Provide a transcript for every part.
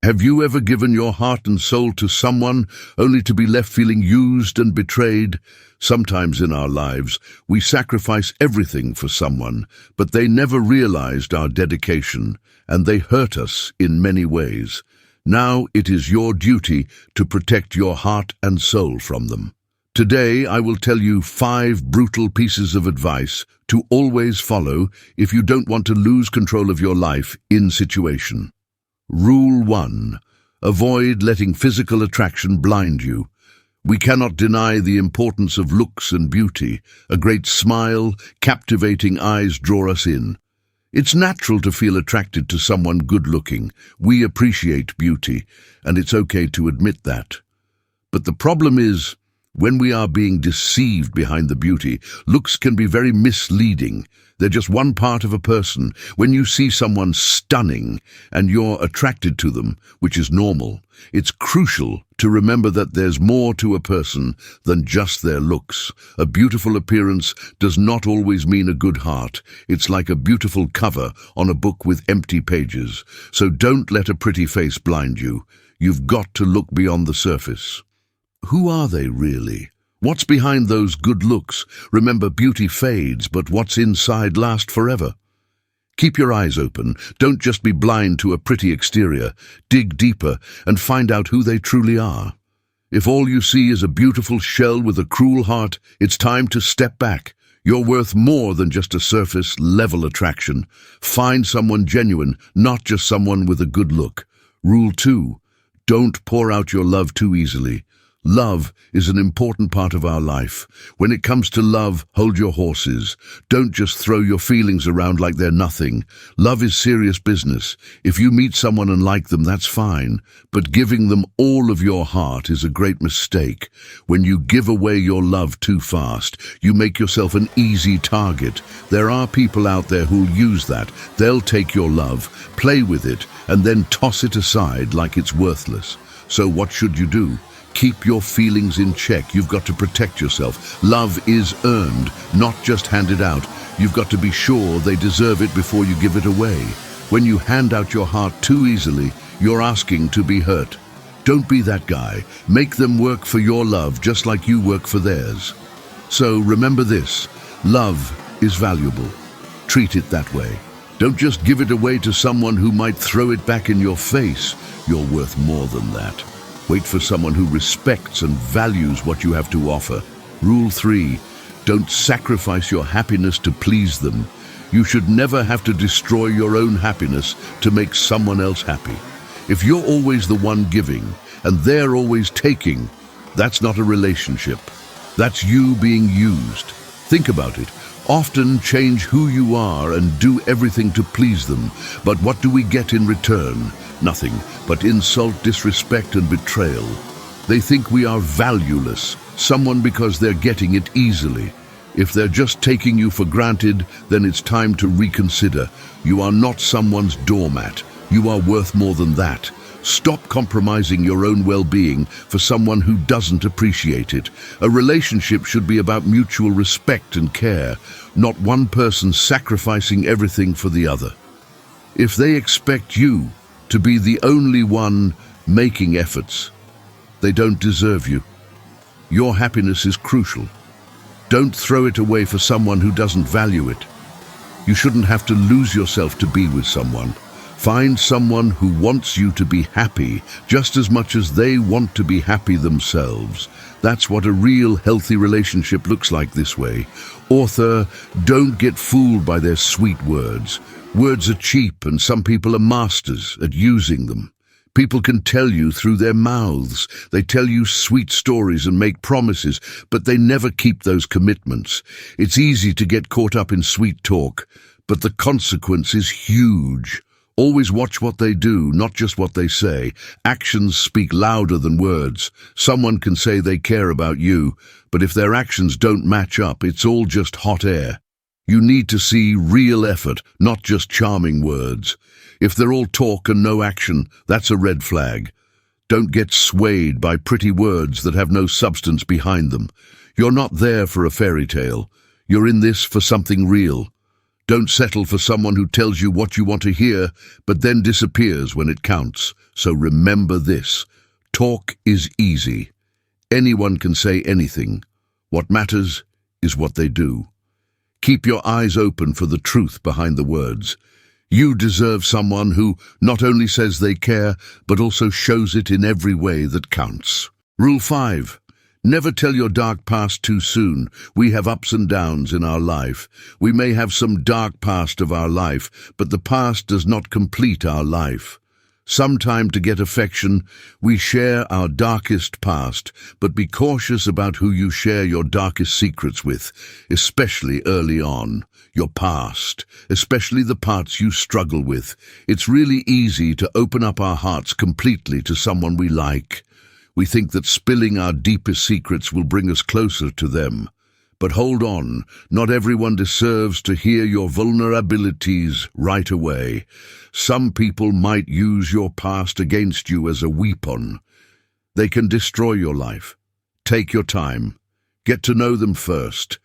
Have you ever given your heart and soul to someone only to be left feeling used and betrayed? Sometimes in our lives, we sacrifice everything for someone, but they never realized our dedication, and they hurt us in many ways. Now it is your duty to protect your heart and soul from them. Today I will tell you 5 brutal pieces of advice to always follow if you don't want to lose control of your life in situation. Rule 1. Avoid letting physical attraction blind you. We cannot deny the importance of looks and beauty. A great smile, captivating eyes draw us in. It's natural to feel attracted to someone good-looking. We appreciate beauty, and it's okay to admit that. But the problem is, when we are being deceived behind the beauty, looks can be very misleading. They're just one part of a person. When you see someone stunning and you're attracted to them, which is normal, it's crucial to remember that there's more to a person than just their looks. A beautiful appearance does not always mean a good heart. It's like a beautiful cover on a book with empty pages. So don't let a pretty face blind you. You've got to look beyond the surface. Who are they really? What's behind those good looks? Remember, beauty fades, but what's inside lasts forever. Keep your eyes open. Don't just be blind to a pretty exterior. Dig deeper and find out who they truly are. If all you see is a beautiful shell with a cruel heart, it's time to step back. You're worth more than just a surface-level attraction. Find someone genuine, not just someone with a good look. Rule 2. Don't pour out your love too easily. Love is an important part of our life. When it comes to love, hold your horses. Don't just throw your feelings around like they're nothing. Love is serious business. If you meet someone and like them, that's fine. But giving them all of your heart is a great mistake. When you give away your love too fast, you make yourself an easy target. There are people out there who'll use that. They'll take your love, play with it, and then toss it aside like it's worthless. So what should you do? Keep your feelings in check. You've got to protect yourself. Love is earned, not just handed out. You've got to be sure they deserve it before you give it away. When you hand out your heart too easily, you're asking to be hurt. Don't be that guy. Make them work for your love just like you work for theirs. So remember this, love is valuable. Treat it that way. Don't just give it away to someone who might throw it back in your face. You're worth more than that. Wait for someone who respects and values what you have to offer. Rule 3. Don't sacrifice your happiness to please them. You should never have to destroy your own happiness to make someone else happy. If you're always the one giving and they're always taking, that's not a relationship. That's you being used. Think about it. Often change who you are and do everything to please them. But what do we get in return? Nothing but insult, disrespect, and betrayal. They think we are valueless, someone because they're getting it easily. If they're just taking you for granted, then it's time to reconsider. You are not someone's doormat. You are worth more than that. Stop compromising your own well-being for someone who doesn't appreciate it. A relationship should be about mutual respect and care, not one person sacrificing everything for the other. If they expect you to be the only one making efforts, they don't deserve you. Your happiness is crucial. Don't throw it away for someone who doesn't value it. You shouldn't have to lose yourself to be with someone. Find someone who wants you to be happy just as much as they want to be happy themselves. That's what a real healthy relationship looks like this way. Author, don't get fooled by their sweet words. Words are cheap, and some people are masters at using them. People can tell you through their mouths. They tell you sweet stories and make promises, but they never keep those commitments. It's easy to get caught up in sweet talk, but the consequence is huge. Always watch what they do, not just what they say. Actions speak louder than words. Someone can say they care about you, but if their actions don't match up, it's all just hot air. You need to see real effort, not just charming words. If they're all talk and no action, that's a red flag. Don't get swayed by pretty words that have no substance behind them. You're not there for a fairy tale. You're in this for something real. Don't settle for someone who tells you what you want to hear, but then disappears when it counts. So remember this. Talk is easy. Anyone can say anything. What matters is what they do. Keep your eyes open for the truth behind the words. You deserve someone who not only says they care, but also shows it in every way that counts. Rule 5. Never tell your dark past too soon. We have ups and downs in our life. We may have some dark past of our life, but the past does not complete our life. Sometime to get affection, we share our darkest past, but be cautious about who you share your darkest secrets with, especially early on. Your past, especially the parts you struggle with. It's really easy to open up our hearts completely to someone we like. We think that spilling our deepest secrets will bring us closer to them. But hold on, not everyone deserves to hear your vulnerabilities right away. Some people might use your past against you as a weapon. They can destroy your life. Take your time. Get to know them first.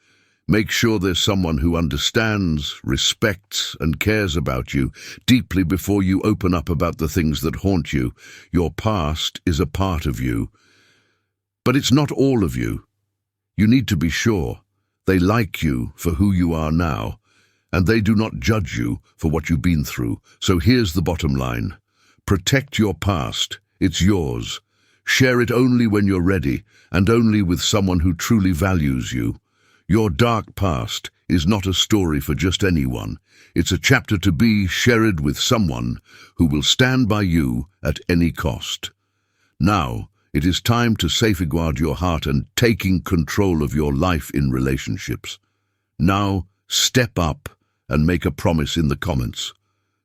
Make sure there's someone who understands, respects, and cares about you deeply before you open up about the things that haunt you. Your past is a part of you, but it's not all of you. You need to be sure they like you for who you are now, and they do not judge you for what you've been through. So here's the bottom line. Protect your past. It's yours. Share it only when you're ready, and only with someone who truly values you. Your dark past is not a story for just anyone. It's a chapter to be shared with someone who will stand by you at any cost. Now, it is time to safeguard your heart and taking control of your life in relationships. Now, step up and make a promise in the comments.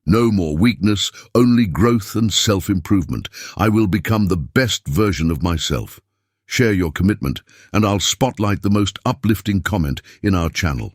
No more weakness, only growth and self-improvement. I will become the best version of myself. Share your commitment, and I'll spotlight the most uplifting comment in our channel.